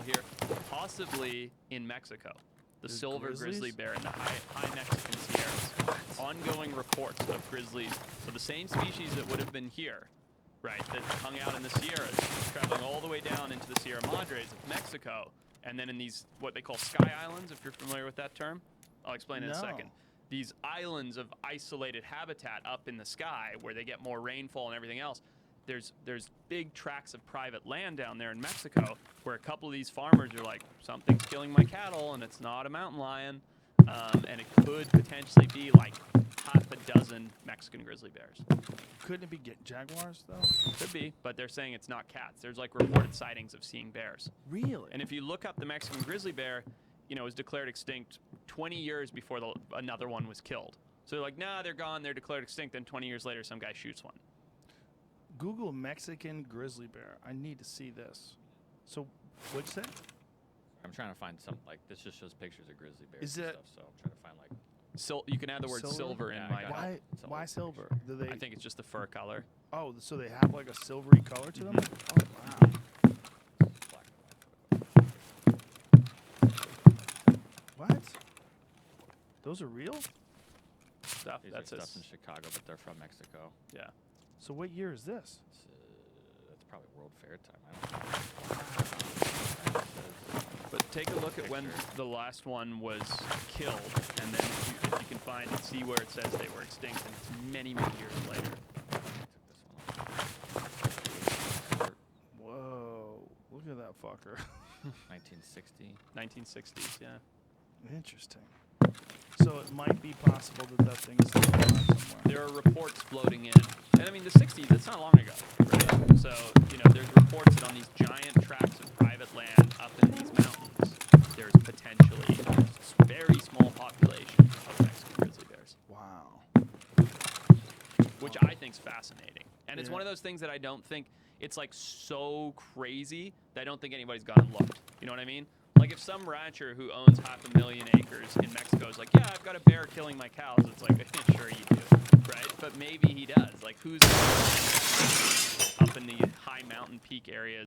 here, possibly in Mexico. The silver grizzly bear in the high Mexican Sierras. Ongoing reports of grizzlies. So the same species that would have been here, right, that hung out in the Sierras, traveling all the way down into the Sierra Madres of Mexico, and then in these, what they call sky islands, if you're familiar with that term. I'll explain in a second. These islands of isolated habitat up in the sky where they get more rainfall and everything else. There's big tracts of private land down there in Mexico where a couple of these farmers are like, something's killing my cattle and it's not a mountain lion. And it could potentially be like half a dozen Mexican grizzly bears. Couldn't it be jaguars, though? Could be, but they're saying it's not cats. There's like reported sightings of seeing bears. Really? And if you look up the Mexican grizzly bear, you know, it was declared extinct 20 years before another one was killed. So they're like, nah, they're gone, they're declared extinct. Then 20 years later, some guy shoots one. Google Mexican grizzly bear. I need to see this. So, what'd you say? I'm trying to find some, like, this just shows pictures of grizzly bears Is and it- stuff, so I'm trying to find, like... You can add the word silver in Yeah, my... I got Why? it. It's a Why whole silver? picture. Do they? I think it's just the fur color. Oh, so they have like a silvery color to them. Oh wow. Black and white. What? Those are real? Stuff. These That's are it. stuff in Chicago, but they're from Mexico. Yeah. So what year is this? It's, that's probably World Fair time. I don't know. But take a look at when the last one was killed, and then if you can find and see where it says they were extinct, and it's many, many years later. Whoa! Look at that fucker. 1960. 1960s, yeah. Interesting. So it might be possible that that thing is still alive somewhere. There are reports floating in. And I mean, the 60s, that's not long ago, right? So, you know, there's reports that on these giant tracts of private land up in these mountains, there's potentially a very small population of Mexican grizzly bears. Wow. Which I think's fascinating. And it's Yeah. one of those things that I don't think, it's like so crazy that I don't think anybody's gone and looked. You know what I mean? Like if some rancher who owns 500,000 acres in Mexico is like, yeah, I've got a bear killing my cows, it's like, sure you do, right? But maybe he does. Like who's up in the high mountain peak areas